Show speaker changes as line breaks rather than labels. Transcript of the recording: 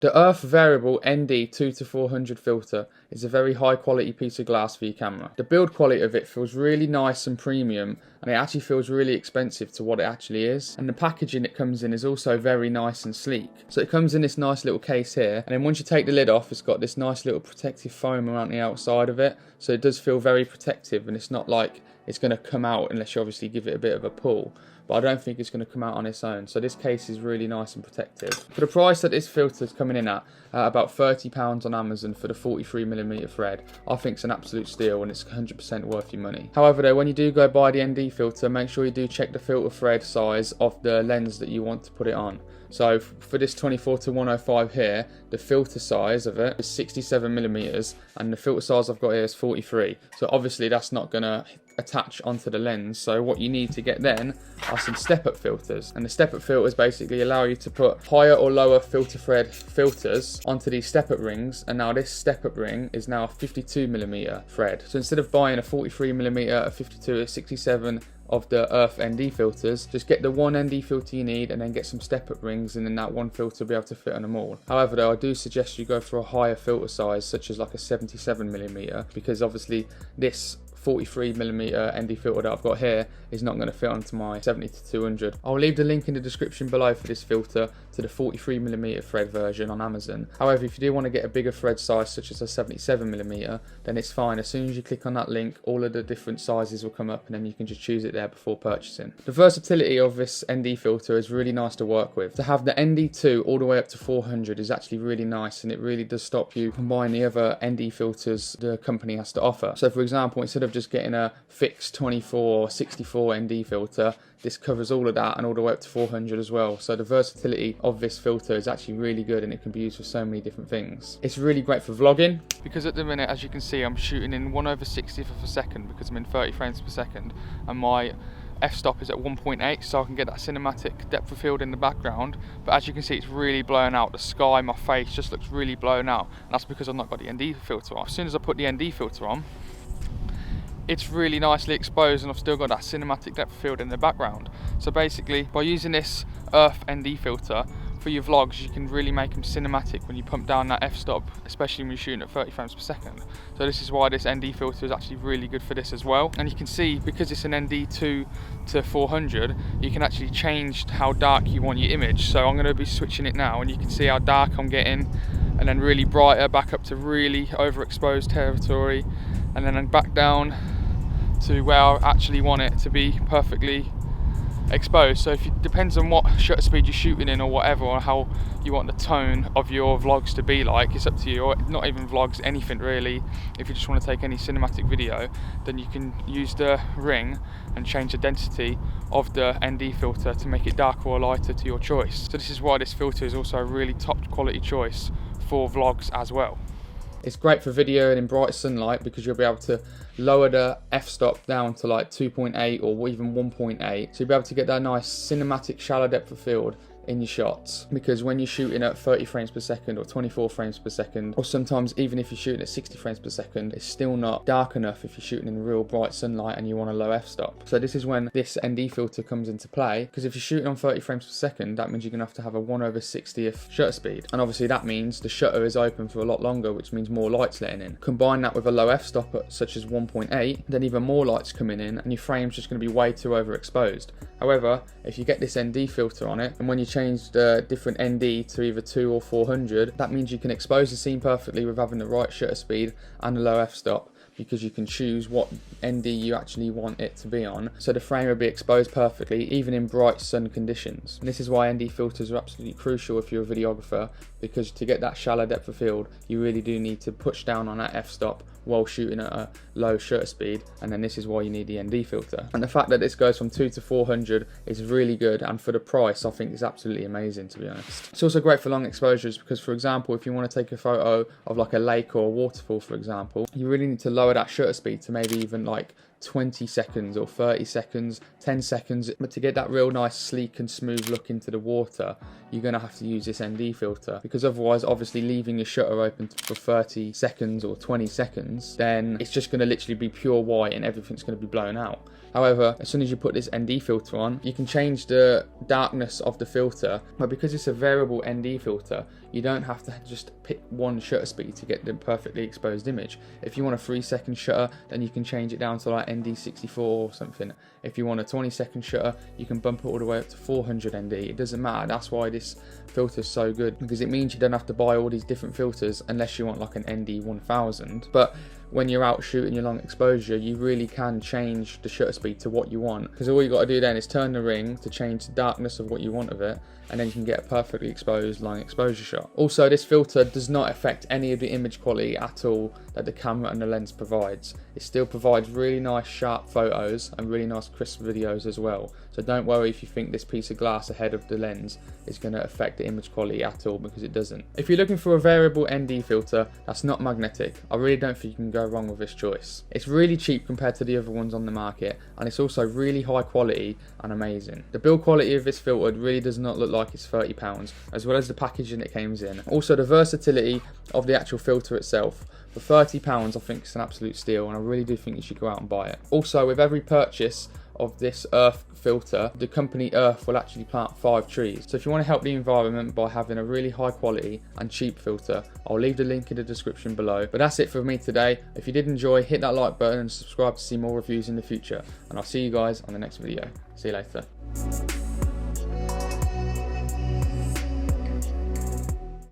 The Urth Variable ND2-400 filter is a very high quality piece of glass for your camera. The build quality of it feels really nice and premium, and it actually feels really expensive to what it actually is. And the packaging it comes in is also very nice and sleek. So it comes in this nice little case here, and then once you take the lid off, it's got this nice little protective foam around the outside of it. So it does feel very protective, and it's not like it's going to come out unless you obviously give it a bit of a pull. But I don't think it's going to come out on its own. So this case is really nice and protective. For the price that this filter is coming in at about £30 on Amazon for the 43mm thread, I think it's an absolute steal and it's 100% worth your money. However though, when you do go buy the ND filter, make sure you do check the filter thread size of the lens that you want to put it on. So for this 24-105 here, the filter size of it is 67mm and the filter size I've got here is 43. So obviously that's not going to attach onto the lens. So what you need to get then are some step-up filters, and the step-up filters basically allow you to put higher or lower filter thread filters onto these step-up rings. And now this step-up ring is now a 52mm thread. So instead of buying a 43mm, a 52, a 67 of the Urth ND filters, just get the one ND filter you need and then get some step-up rings, and then that one filter will be able to fit on them all. However though, I do suggest you go for a higher filter size, such as like a 77mm, because obviously this 43mm ND filter that I've got here is not going to fit onto my 70-200. I'll leave the link in the description below for this filter to the 43mm thread version on Amazon. However, if you do want to get a bigger thread size such as a 77mm, then it's fine. As soon as you click on that link, all of the different sizes will come up and then you can just choose it there before purchasing. The versatility of this ND filter is really nice to work with. To have the ND2 all the way up to 400 is actually really nice, and it really does stop you combining the other ND filters the company has to offer. So for example, instead of just getting a fixed 24 or 64 ND filter, this covers all of that and all the way up to 400 as well. So the versatility of this filter is actually really good, and it can be used for so many different things. It's really great for vlogging, because at the minute, as you can see, I'm shooting in 1/60th of a second because I'm in 30 frames per second, and my f-stop is at 1.8, so I can get that cinematic depth of field in the background. But as you can see, it's really blown out. The sky, my face just looks really blown out, and that's because I've not got the ND filter on. As soon as I put the ND filter on, it's really nicely exposed, and I've still got that cinematic depth of field in the background. So basically, by using this Urth ND filter for your vlogs, you can really make them cinematic when you pump down that f-stop, especially when you're shooting at 30 frames per second. So this is why this ND filter is actually really good for this as well. And you can see, because it's an ND2-400, you can actually change how dark you want your image. So I'm going to be switching it now, and you can see how dark I'm getting, and then really brighter, back up to really overexposed territory, and then back down to where I actually want it to be perfectly exposed. So if it depends on what shutter speed you're shooting in or whatever, or how you want the tone of your vlogs to be like, it's up to you. Or not even vlogs, anything really. If you just want to take any cinematic video, then you can use the ring and change the density of the ND filter to make it darker or lighter to your choice. So this is why this filter is also a really top quality choice for vlogs as well. It's great for video and in bright sunlight, because you'll be able to lower the f-stop down to like 2.8 or even 1.8, so you'll be able to get that nice cinematic shallow depth of field in your shots. Because when you're shooting at 30 frames per second or 24 frames per second, or sometimes even if you're shooting at 60 frames per second, it's still not dark enough if you're shooting in real bright sunlight and you want a low f-stop. So this is when this ND filter comes into play, because if you're shooting on 30 frames per second, that means you're going to have a 1/60th shutter speed, and obviously that means the shutter is open for a lot longer, which means more light's letting in. Combine that with a low f-stop such as 1.8, then even more light's coming in, and your frame's just going to be way too overexposed. However, if you get this ND filter on it, and when you change the different ND to either 2 or 400, that means you can expose the scene perfectly with having the right shutter speed and a low f-stop, because you can choose what ND you actually want it to be on, so the frame will be exposed perfectly even in bright sun conditions. And this is why ND filters are absolutely crucial if you're a videographer, because to get that shallow depth of field, you really do need to push down on that f-stop while shooting at a low shutter speed, and then this is why you need the ND filter. And the fact that this goes from 2 to 400 is really good, and for the price I think it's absolutely amazing, to be honest. It's also great for long exposures, because for example, if you want to take a photo of like a lake or a waterfall for example, you really need to lower that shutter speed to maybe even like 20 seconds or 30 seconds, 10 seconds, but to get that real nice sleek and smooth look into the water, you're going to have to use this ND filter, because otherwise obviously leaving your shutter open for 30 seconds or 20 seconds, then it's just going to literally be pure white and everything's going to be blown out. However, as soon as you put this ND filter on, you can change the darkness of the filter, but because it's a variable ND filter, you don't have to just pick one shutter speed to get the perfectly exposed image. If you want a 3-second shutter, then you can change it down to like ND64 or something. If you want a 20-second shutter, you can bump it all the way up to 400 ND. It doesn't matter. That's why this filter is so good, because it means you don't have to buy all these different filters unless you want like an ND1000. But when you're out shooting your long exposure, you really can change the shutter speed to what you want, because all you got to do then is turn the ring to change the darkness of what you want of it, and then you can get a perfectly exposed long exposure shot. Also, this filter does not affect any of the image quality at all that the camera and the lens provides. It still provides really nice sharp photos and really nice crisp videos as well. So don't worry if you think this piece of glass ahead of the lens is going to affect the image quality at all, because it doesn't. If you're looking for a variable ND filter that's not magnetic, I really don't think you can go wrong with this choice. It's really cheap compared to the other ones on the market, and it's also really high quality and amazing. The build quality of this filter really does not look like it's £30, as well as the packaging it comes in. Also, the versatility of the actual filter itself. For £30, I think it's an absolute steal, and I really do think you should go out and buy it. Also, with every purchase of this Urth filter, the company Urth will actually plant 5 trees. So if you want to help the environment by having a really high quality and cheap filter, I'll leave the link in the description below. But that's it for me today. If you did enjoy, hit that like button and subscribe to see more reviews in the future. And I'll see you guys on the next video. See you later.